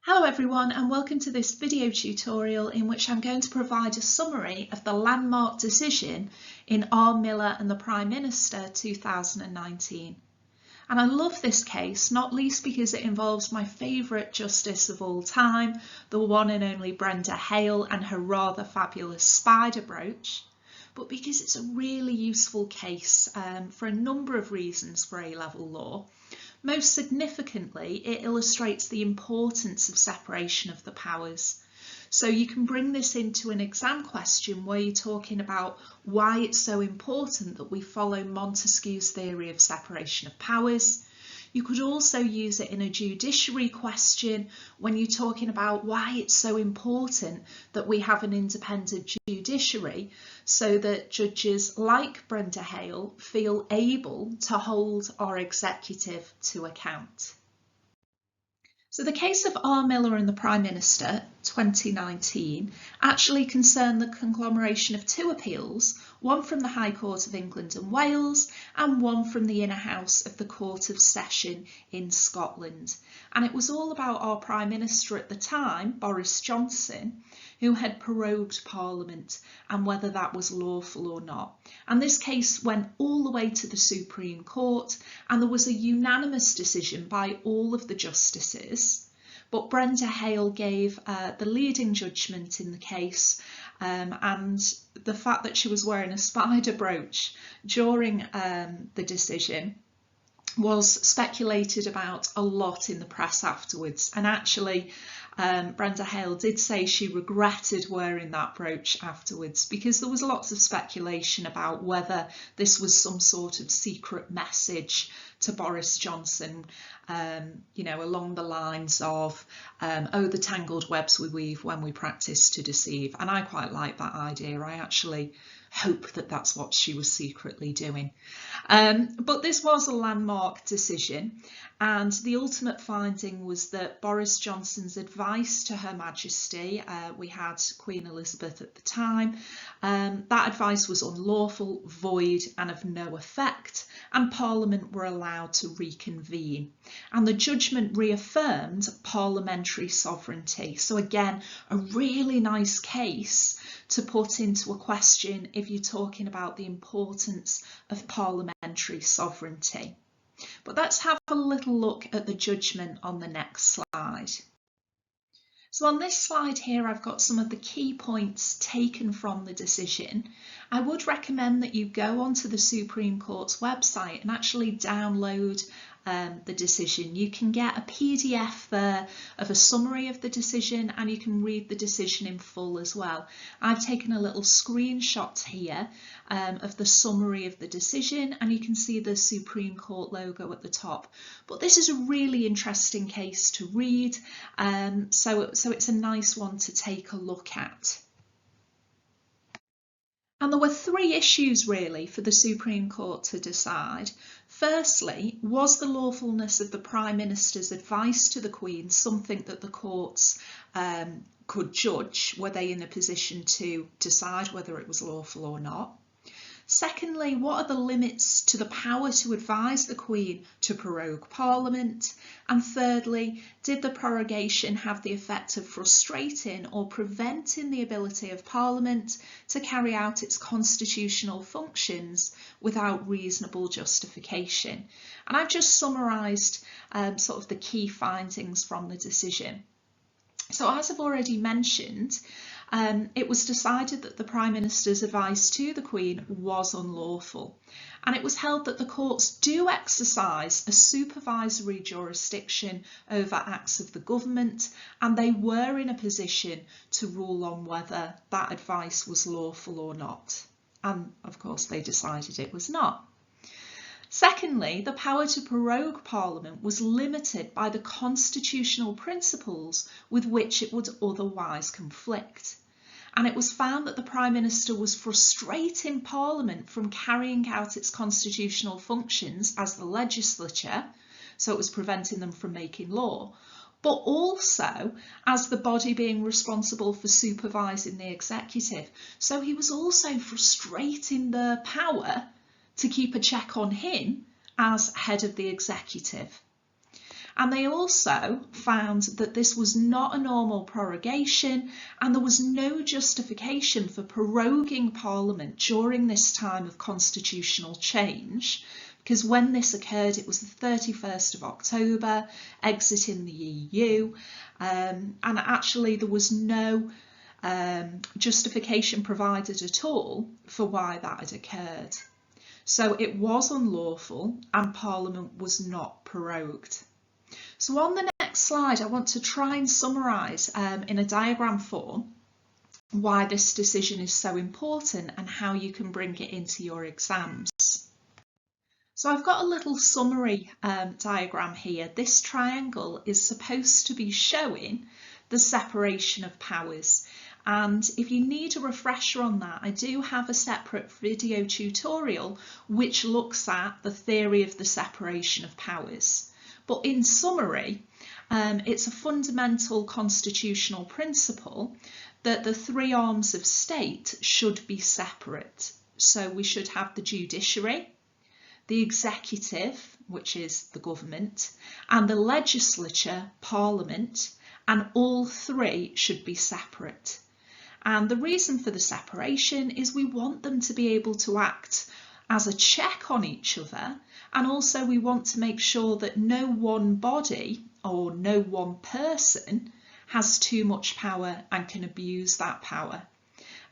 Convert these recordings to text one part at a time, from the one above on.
Hello everyone, and welcome to this video tutorial in which I'm going to provide a summary of the landmark decision in R. Miller and the Prime Minister 2019. And I love this case, not least because it involves my favourite justice of all time, the one and only Brenda Hale and her rather fabulous spider brooch, but because it's a really useful case for a number of reasons for A-level law. Most significantly, it illustrates the importance of separation of the powers. So you can bring this into an exam question where you're talking about why it's so important that we follow Montesquieu's theory of separation of powers. You could also use it in a judiciary question when you're talking about why it's so important that we have an independent judiciary so that judges like Brenda Hale feel able to hold our executive to account. So the case of R. Miller and the Prime Minister 2019 actually concerned the conglomeration of two appeals, one from the High Court of England and Wales and one from the Inner House of the Court of Session in Scotland. And it was all about our Prime Minister at the time, Boris Johnson, who had prorogued Parliament and whether that was lawful or not. And this case went all the way to the Supreme Court, and there was a unanimous decision by all of the justices. But Brenda Hale gave the leading judgment in the case, and the fact that she was wearing a spider brooch during the decision was speculated about a lot in the press afterwards. And actually, Brenda Hale did say she regretted wearing that brooch afterwards because there was lots of speculation about whether this was some sort of secret message to Boris Johnson, along the lines of, oh, the tangled webs we weave when we practice to deceive. And I quite like that idea. I actually hope that that's what she was secretly doing. But this was a landmark decision, and the ultimate finding was that Boris Johnson's advice to Her Majesty, we had Queen Elizabeth at the time, that advice was unlawful, void and of no effect, and Parliament were allowed to reconvene. And the judgment reaffirmed parliamentary sovereignty. So again, a really nice case to put into a question if you're talking about the importance of parliamentary sovereignty. But let's have a little look at the judgment on the next slide. So on this slide here, I've got some of the key points taken from the decision. I would recommend that you go onto the Supreme Court's website and actually download the decision. You can get a PDF there of a summary of the decision, and you can read the decision in full as well. I've taken a little screenshot here of the summary of the decision, and you can see the Supreme Court logo at the top. But this is a really interesting case to read, so it's a nice one to take a look at. And there were three issues really for the Supreme Court to decide. Firstly, was the lawfulness of the Prime Minister's advice to the Queen something that the courts could judge? Were they in a position to decide whether it was lawful or not? Secondly, what are the limits to the power to advise the Queen to prorogue Parliament? And thirdly, did the prorogation have the effect of frustrating or preventing the ability of Parliament to carry out its constitutional functions without reasonable justification? And I've just summarised sort of the key findings from the decision. So as I've already mentioned, it was decided that the Prime Minister's advice to the Queen was unlawful, and it was held that the courts do exercise a supervisory jurisdiction over acts of the government, and they were in a position to rule on whether that advice was lawful or not. And of course they decided it was not. Secondly, the power to prorogue Parliament was limited by the constitutional principles with which it would otherwise conflict. And it was found that the Prime Minister was frustrating Parliament from carrying out its constitutional functions as the legislature, so it was preventing them from making law, but also as the body being responsible for supervising the executive. So he was also frustrating the power to keep a check on him as head of the executive. And they also found that this was not a normal prorogation, and there was no justification for proroguing Parliament during this time of constitutional change, because when this occurred, it was the 31st of October, exiting the EU, and actually there was no justification provided at all for why that had occurred. So it was unlawful and Parliament was not prorogued. So on the next slide, I want to try and summarise in a diagram form why this decision is so important and how you can bring it into your exams. So I've got a little summary diagram here. This triangle is supposed to be showing the separation of powers. And if you need a refresher on that, I do have a separate video tutorial which looks at the theory of the separation of powers. But in summary, it's a fundamental constitutional principle that the three arms of state should be separate. So we should have the judiciary, the executive, which is the government, and the legislature, Parliament, and all three should be separate. And the reason for the separation is we want them to be able to act as a check on each other, and also we want to make sure that no one body or no one person has too much power and can abuse that power.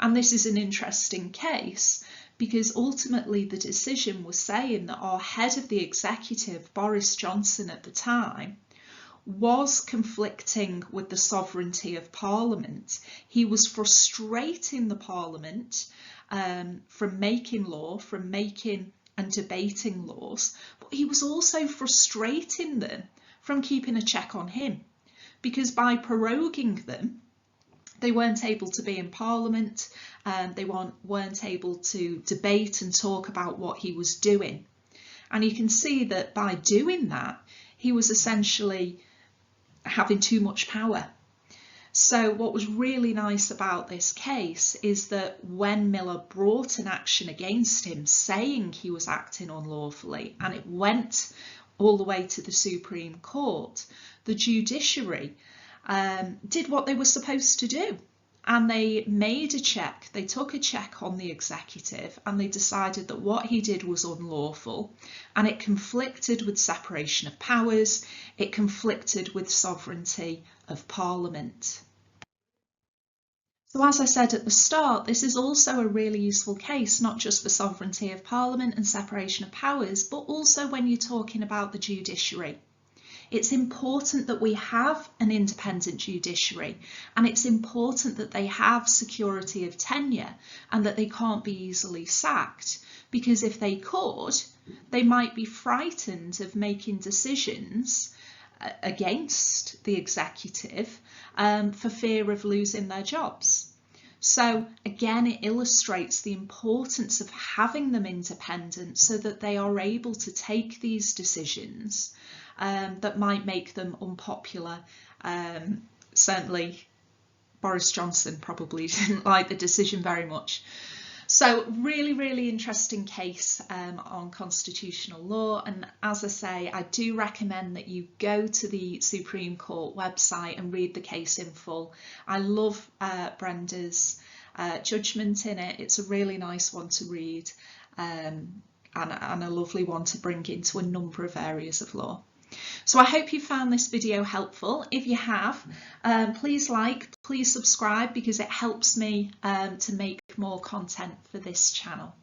And this is an interesting case because ultimately the decision was saying that our head of the executive, Boris Johnson at the time, was conflicting with the sovereignty of Parliament. He was frustrating the Parliament from making law, from making and debating laws, but he was also frustrating them from keeping a check on him, because by proroguing them, they weren't able to be in Parliament, they weren't able to debate and talk about what he was doing. And you can see that by doing that, he was essentially having too much power. So what was really nice about this case is that when Miller brought an action against him saying he was acting unlawfully, and it went all the way to the Supreme Court, the judiciary did what they were supposed to do. And they made a check, they took a check on the executive, and they decided that what he did was unlawful, and it conflicted with separation of powers, it conflicted with sovereignty of Parliament. So as I said at the start, this is also a really useful case, not just for sovereignty of Parliament and separation of powers, but also when you're talking about the judiciary. It's important that we have an independent judiciary, and it's important that they have security of tenure and that they can't be easily sacked, because if they could, they might be frightened of making decisions against the executive for fear of losing their jobs. So again, it illustrates the importance of having them independent so that they are able to take these decisions that might make them unpopular. Certainly Boris Johnson probably didn't like the decision very much. So really, really interesting case on constitutional law. And as I say, I do recommend that you go to the Supreme Court website and read the case in full. I love Brenda's judgment in it. It's a really nice one to read and a lovely one to bring into a number of areas of law. So I hope you found this video helpful. If you have, please like, please subscribe, because it helps me to make more content for this channel.